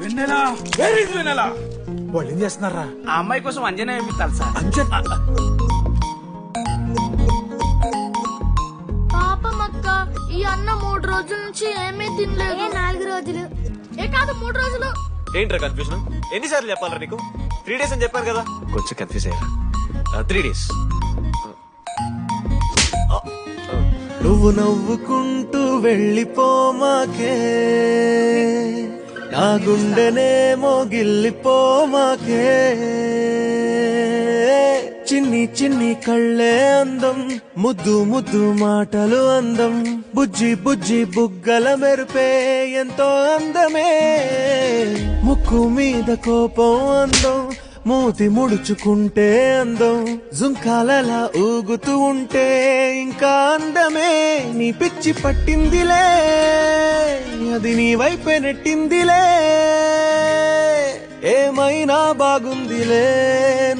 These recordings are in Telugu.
వెన్నెలా వేర్ ఇస్ వెన్నెలా? వాళ్ళు ఏం చేస్తున్నారా? ఆ అమ్మాయి కోసం అంజనా ఏమిస్తారు సార్? అంజన్ పాపం అక్క, ఈ అన్న 3 రోజుల నుంచి ఏమీ తినలేదు. 4 రోజులు కాదు 3 రోజులు. ఏంట్రా కన్ఫ్యూజన్? ఎన్నిసార్లు చెప్పాలరా నీకు? 3 days అని చెప్పారు కదా. కొంచెం కన్ఫ్యూజ్ అయ్యారా? 3 days. నువ్వు నవ్వుకుంటూ వెళ్ళిపోమాకే, నా గుండెనేమో గిల్లిపోమాకే. చిన్ని చిన్ని కళ్ళే అందం, ముద్దు ముద్దు మాటలు అందం, బుజ్జి బుజ్జి బుగ్గల మెరుపే ఎంతో అందమే. ముక్కు మీద కోపం అందం, మూతి ముడుచుకుంటే అందం, జుంకాలలా ఊగుతూ ఉంటే ఇంకా అందమే. నీ పిచ్చి పట్టిందిలే, అది నీ వైపే నెట్టిందిలే. ఏమైనా బాగుందిలే,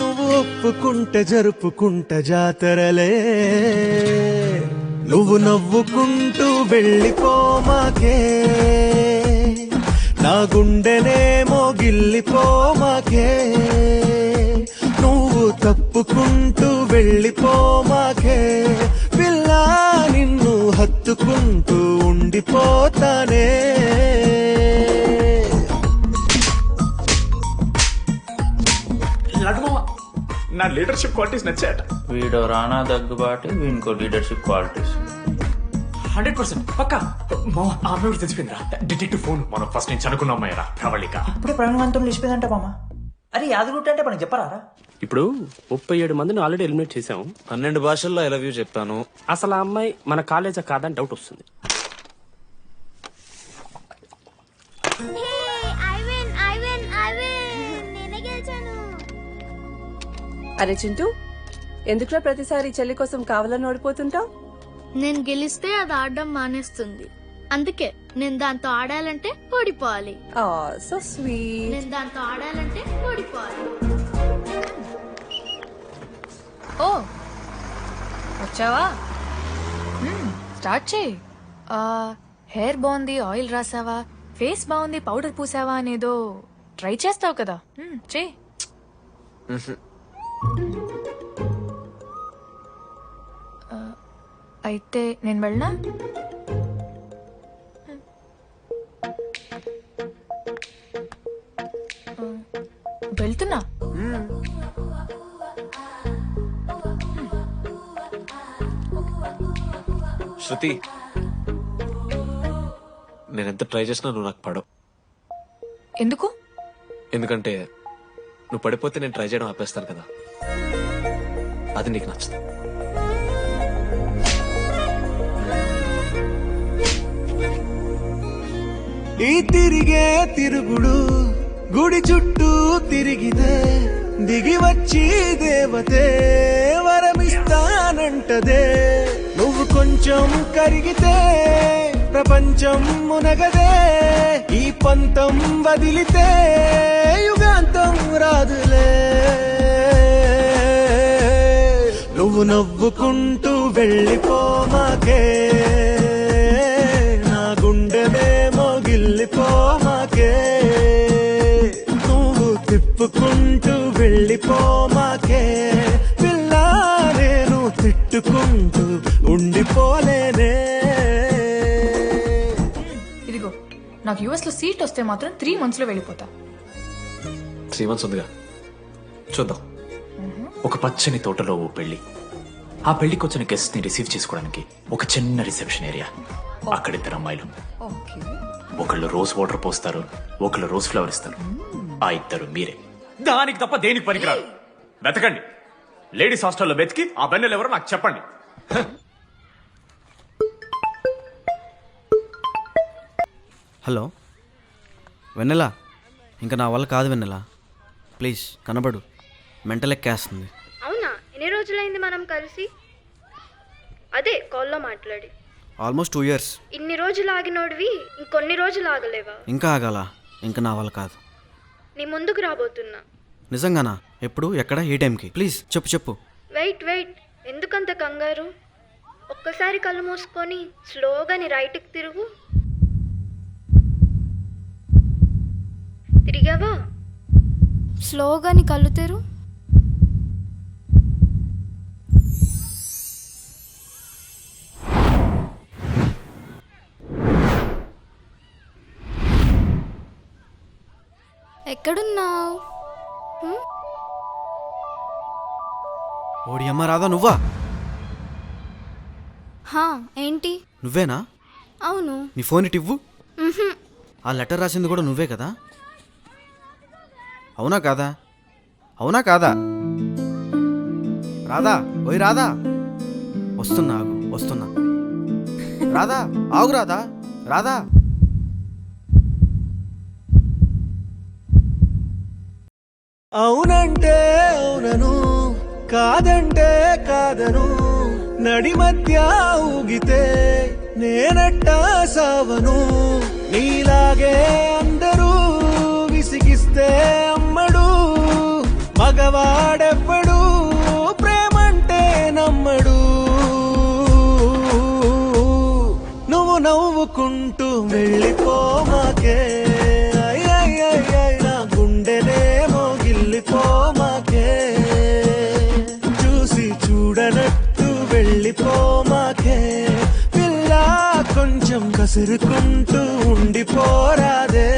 నువ్వు ఒప్పుకుంటే జరుపుకుంటే జాతరలే. నువ్వు నవ్వుకుంటూ వెళ్ళిపోమాకే, నా గుండెనేమో గిల్లిపోమాకే. నువ్వు తప్పుకుంటూ వెళ్ళిపోమాకే, పిల్ల నిన్ను హత్తుకుంటూ ఉండిపోతానే. నా లీడర్షిప్ క్వాలిటీస్ నచ్చాయట. వీడో రానా దగ్గుబాటి, వీనికో లీడర్షిప్ క్వాలిటీస్. 100% పక్కా. ఆ అమ్మాయి తెచ్చిపోయిందిరా. డిటెక్టివ్ ఫోన్ మనం ఫస్ట్ నుంచి అనుకున్న అమ్మాయిరా ప్రవళిక. ఇప్పుడే ప్రవీణవంతం లేచిపోయిందంట మామ. అరే యాదగుట్ట అంటే మనకి చెప్పరారా? ఇప్పుడు 37 మందిని ఆల్రెడీ ఎలిమినేట్ చేసాము. 12 భాషల్లో ఐ లవ్ యూ చెప్పాను. అసలు ఆ అమ్మాయి మన కాలేజా కాదని డౌట్ వస్తుంది. అరే చింటూ, ఎందుకులా ప్రతిసారి చెల్లి కోసం కావాలని ఓడిపోతుంటావు? నేను గెలిస్తే అది ఆడడం మానేస్తుంది. అందుకే నేను దాంతో ఆడాలంటే ఓడిపోవాలి. So sweet. నేను దాంతో ఆడాలంటే ఓడిపోవాలి. ఓ వచ్చావా? స్టార్ట్ చేయి. హెయిర్ బాగుంది, ఆయిల్ రాసావా, ఫేస్ బాగుంది, పౌడర్ పూసావా అనేదో ట్రై చేస్తావు కదా. చేయి. అయితే నేను వెళ్ళనా? వెళ్తున్నా. శృతి, నేనెంత ట్రై చేసినా నువ్వు నాకు పడవు. ఎందుకు? ఎందుకంటే నువ్వు పడిపోతే నేను ట్రై చేయడం ఆపేస్తాను కదా, అది నీకు నచ్చదు. ఈ తిరిగే తిరుగుడు గుడి చుట్టూ తిరిగితే, దిగి వచ్చి దేవతే వరమిస్తానంటదే. నువ్వు కొంచెం కరిగితే ప్రపంచం మునగదే. ఈ పంతం వదిలితే యుగాంతం రాదులే. నువ్వు నవ్వుకుంటూ వెళ్ళిపోమాకే, నా గుండెనేమో గిల్లిపోమాకే. నువ్వు తిప్పుకుంటూ వెళ్ళిపోమాకే, పిల్ల నేను తిట్టుకుంటూ ఉండిపోలేనే. ఇదిగో, నాకు యుఎస్ లో సీట్ వస్తే మాత్రం 3 months లో వెళ్ళిపోతా. 3 months ఉందిగా, చూద్దాం. ఒక పచ్చని తోటలో ఓ పెళ్లి. ఆ పెళ్లికి వచ్చిన గెస్ట్ ని రిసీవ్ చేసుకోవడానికి ఒక చిన్న రిసెప్షన్ ఏరియా. అక్కడ 2 అమ్మాయిలు. ఒకళ్ళు రోజ్ వాటర్ పోస్తారు, ఒకళ్ళు రోజ్ ఫ్లవర్ ఇస్తారు. ఆ 2 మీరే. దానికి తప్ప దేనికి పనికిరారు. వెతకండి. లేడీస్ హాస్టల్లో వెతికి ఆ బెన్నెలు ఎవరో నాకు చెప్పండి. హలో వెన్నెలా, ఇంకా నా వల్ల కాదు వెన్నెలా, ప్లీజ్ కనబడు. మెంటల్ ఎక్కేస్తుంది. అవునా? ఎన్ని రోజులైంది మనం కలిసి? అదే కాల్లో మాట్లాడి. Almost 2 years. ఇన్ని రోజులు ఆగినోడివి ఇంకొన్ని రోజులు ఆగలేవా? ఇంకా ఆగాల? ఇంకా నా వల్ల కాదు. నీ ముందుకు రాబోతున్నా. నిజంగానా? ఎప్పుడు, ఎక్కడ, ఏ టైంకి? ప్లీజ్ చెప్పు చెప్పు. వెయిట్ ఎందుకంత కంగారు? ఒక్కసారి కళ్ళు మూసుకొని స్లోగా నీ రైట్కి తిరుగు. తిరిగావా? స్లోగా నీ కళ్ళు తెరు. ఎక్కడున్నావు? ఓడి అమ్మ రాదా నువ్వా? హా, ఏంటి? నువ్వేనా? అవును. నీ ఫోన్ ఇటు ఇవ్వు. ఆ లెటర్ రాసింది కూడా నువ్వే కదా? అవునా కాదా? అవునా కాదా? రాధా, ఓయ్ రాధా, వస్తున్నా ఆగు, వస్తున్నా. రాధా, ఆగు రాధా, రాధా. అవునంటే అవునను, కాదంటే కాదను, నడి మధ్య ఊగితే నేనట్టా సావను. నీలాగే అందరూ విసిగిస్తే అమ్మడు, మగవాడెవ్వడు ప్రేమంటే నమ్మడు. నువ్వు నవ్వుకుంటూ వెళ్ళిపోమాకే, నా గుండెనేమో గిల్లిపోమాకే, చూసి చూడనట్టు వెళ్ళిపోమాకే, పిల్ల కొంచెం కసురుకుంటూ ఉండిపోరాదే.